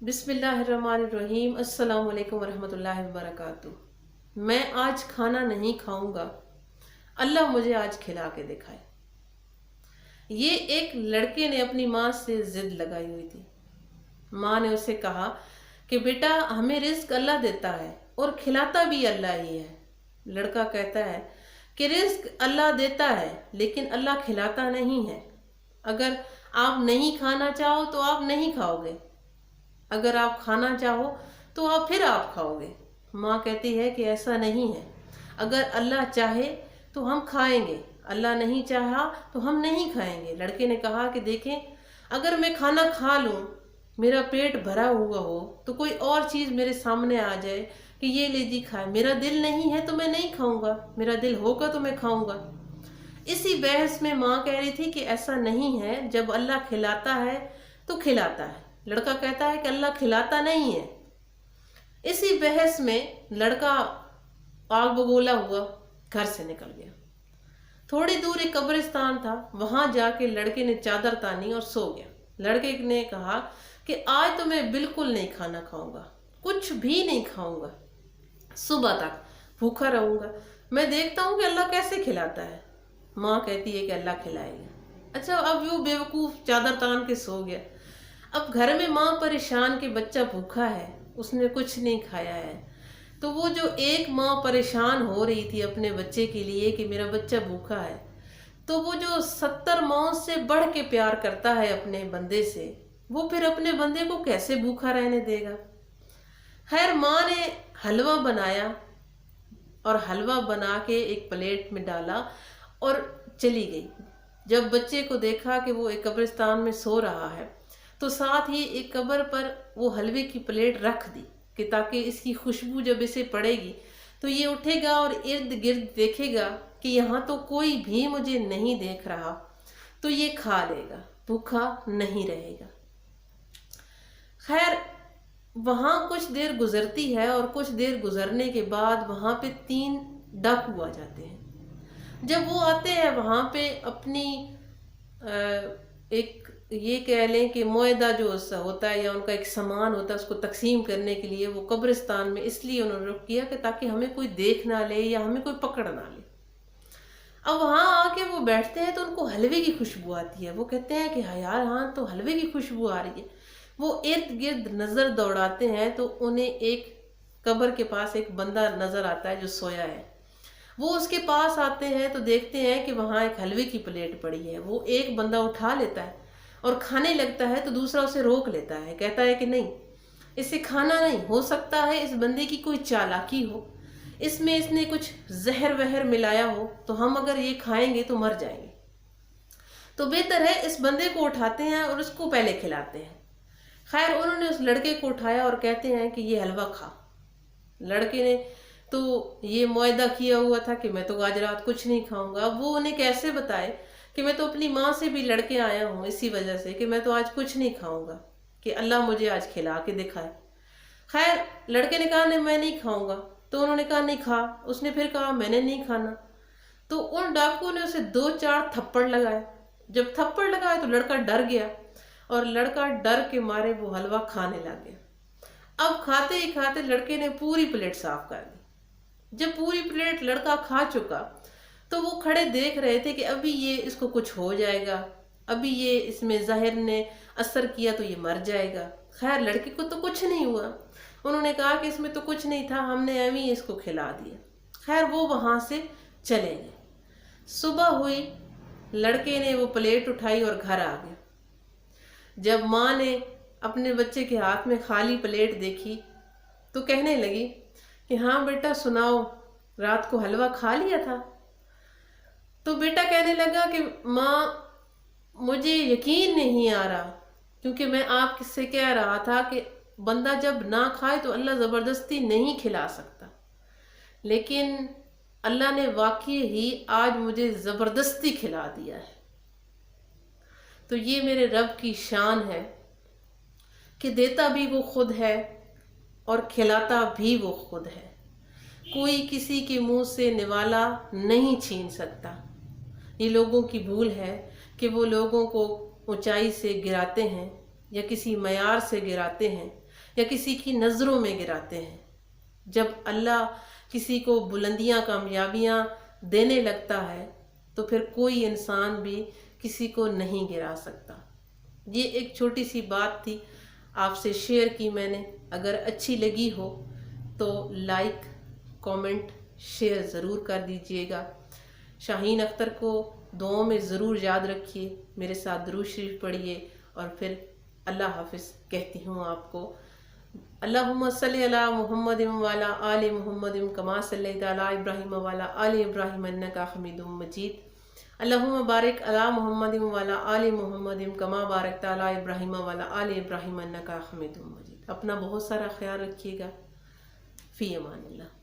बिस्मिल्लाहिर्रहमानिर्रहीम। अस्सलाम वालेकुम वरहमतुल्लाहि वबरकातुहू। मैं आज खाना नहीं खाऊंगा, अल्लाह मुझे आज खिला के दिखाए। ये एक लड़के ने अपनी माँ से जिद लगाई हुई थी। माँ ने उसे कहा कि बेटा, हमें रिज्क अल्लाह देता है और खिलाता भी अल्लाह ही है। लड़का कहता है कि रिज्क अल्लाह देता है लेकिन अल्लाह खिलाता नहीं है। अगर आप नहीं खाना चाहो तो आप नहीं खाओगे, अगर आप खाना चाहो तो आप खाओगे। माँ कहती है कि ऐसा नहीं है, अगर अल्लाह चाहे तो हम खाएंगे, अल्लाह नहीं चाहा तो हम नहीं खाएंगे। लड़के ने कहा कि देखें, अगर मैं खाना खा लूँ, मेरा पेट भरा हुआ हो, तो कोई और चीज़ मेरे सामने आ जाए कि ये ले जी खाए, मेरा दिल नहीं है तो मैं नहीं खाऊंगा, मेरा दिल होगा तो मैं खाऊंगा। इसी बहस में माँ कह रही थी कि ऐसा नहीं है, जब अल्लाह खिलाता है तो खिलाता है। लड़का कहता है कि अल्लाह खिलाता नहीं है। इसी बहस में लड़का आग बबूला हुआ घर से निकल गया। थोड़ी दूर एक कब्रिस्तान था, वहां जाके लड़के ने चादर तानी और सो गया। लड़के ने कहा कि आज तो मैं बिल्कुल नहीं खाना खाऊंगा, कुछ भी नहीं खाऊंगा, सुबह तक भूखा रहूंगा, मैं देखता हूं कि अल्लाह कैसे खिलाता है। माँ कहती है कि अल्लाह खिलाएगा। अच्छा, अब वो बेवकूफ़ चादर तान के सो गया। अब घर में माँ परेशान कि बच्चा भूखा है, उसने कुछ नहीं खाया है। तो वो जो एक माँ परेशान हो रही थी अपने बच्चे के लिए कि मेरा बच्चा भूखा है, तो वो जो 70 माँओं से बढ़ के प्यार करता है अपने बंदे से, वो फिर अपने बंदे को कैसे भूखा रहने देगा। खैर, माँ ने हलवा बनाया और हलवा बना के एक प्लेट में डाला और चली गई। जब बच्चे को देखा कि वो एक कब्रिस्तान में सो रहा है, तो साथ ही एक कब्र पर वो हलवे की प्लेट रख दी कि ताकि इसकी खुशबू जब इसे पड़ेगी तो ये उठेगा और इर्द गिर्द देखेगा कि यहाँ तो कोई भी मुझे नहीं देख रहा, तो ये खा लेगा, भूखा नहीं रहेगा। खैर, वहाँ कुछ देर गुजरती है और कुछ देर गुजरने के बाद वहाँ पे 3 डाकू आ जाते हैं। जब वो आते हैं वहाँ पे अपनी एक ये कह लें कि मुआहदा जो होता है या उनका एक सामान होता है, उसको तकसीम करने के लिए वो कब्रिस्तान में इसलिए उन्होंने रुक किया कि ताकि हमें कोई देख ना ले या हमें कोई पकड़ ना ले। अब वहाँ आके वो बैठते हैं तो उनको हलवे की खुशबू आती है। वो कहते हैं कि हाँ यार, हाँ तो हलवे की खुशबू आ रही है। वो इर्द गिर्द नज़र दौड़ाते हैं तो उन्हें एक कब्र के पास एक बंदा नज़र आता है जो सोया है। वो उसके पास आते हैं तो देखते हैं कि वहाँ एक हलवे की प्लेट पड़ी है। वो एक बंदा उठा लेता है और खाने लगता है तो दूसरा उसे रोक लेता है, कहता है कि नहीं, इसे खाना नहीं, हो सकता है इस बंदे की कोई चालाकी हो, इसमें इसने कुछ जहर वहर मिलाया हो, तो हम अगर ये खाएंगे तो मर जाएंगे, तो बेहतर है इस बंदे को उठाते हैं और उसको पहले खिलाते हैं। खैर, उन्होंने उस लड़के को उठाया और कहते हैं कि ये हलवा खा। लड़के ने तो ये मुआहदा किया हुआ था कि मैं तो आज रात कुछ नहीं खाऊंगा। वो उन्हें कैसे बताए कि मैं तो अपनी माँ से भी लड़के आया हूँ इसी वजह से कि मैं तो आज कुछ नहीं खाऊंगा, कि अल्लाह मुझे आज खिला के दिखाए। खैर, लड़के ने कहा नहीं, मैं नहीं खाऊंगा। तो उन्होंने कहा नहीं खा। उसने फिर कहा मैंने नहीं खाना। तो उन डाकुओं ने उसे 2-4 थप्पड़ लगाए। जब थप्पड़ लगाए तो लड़का डर गया और लड़का डर के मारे वो हलवा खाने लग गया। अब खाते ही खाते लड़के ने पूरी प्लेट साफ कर दी। जब पूरी प्लेट लड़का खा चुका तो वो खड़े देख रहे थे कि अभी ये इसको कुछ हो जाएगा, अभी ये इसमें जहर ने असर किया तो ये मर जाएगा। खैर, लड़के को तो कुछ नहीं हुआ। उन्होंने कहा कि इसमें तो कुछ नहीं था, हमने एवं ही इसको खिला दिया। खैर, वो वहाँ से चले गए। सुबह हुई, लड़के ने वो प्लेट उठाई और घर आ गया। जब माँ ने अपने बच्चे के हाथ में खाली प्लेट देखी तो कहने लगी कि हाँ बेटा, सुनाओ, रात को हलवा खा लिया था? तो बेटा कहने लगा कि माँ, मुझे यकीन नहीं आ रहा, क्योंकि मैं आपसे कह रहा था कि बंदा जब ना खाए तो अल्लाह ज़बरदस्ती नहीं खिला सकता, लेकिन अल्लाह ने वाकई ही आज मुझे ज़बरदस्ती खिला दिया है। तो ये मेरे रब की शान है कि देता भी वो खुद है और खिलाता भी वो खुद है। कोई किसी के मुंह से निवाला नहीं छीन सकता। ये लोगों की भूल है कि वो लोगों को ऊंचाई से गिराते हैं या किसी मयार से गिराते हैं, یا کسی کی نظروں میں گراتے ہیں۔ جب اللہ کسی کو بلندیاں کامیابیاں دینے لگتا ہے تو پھر کوئی انسان بھی کسی کو نہیں گرا سکتا۔ یہ ایک چھوٹی سی بات تھی، آپ سے شیئر کی میں نے۔ اگر اچھی لگی ہو تو لائک، کامنٹ، شیئر ضرور کر دیجئے گا۔ شاہین اختر کو دعاؤں میں ضرور یاد رکھیے، میرے ساتھ درود شریف پڑھیے، اور پھر اللہ حافظ کہتی ہوں آپ کو۔ اللہم صلی علی محمد وعلی آل محمد کما صلیت علی ابراہیم وعلی آل ابراہیم انکا حمید مجید۔ اللہم بارک علی محمد وعلی آل محمد کما بارکت علی ابراہیم وعلی آل ابراہیم انکا حمید مجید۔ اپنا بہت سارا خیال رکھیے گا۔ فی امان اللہ۔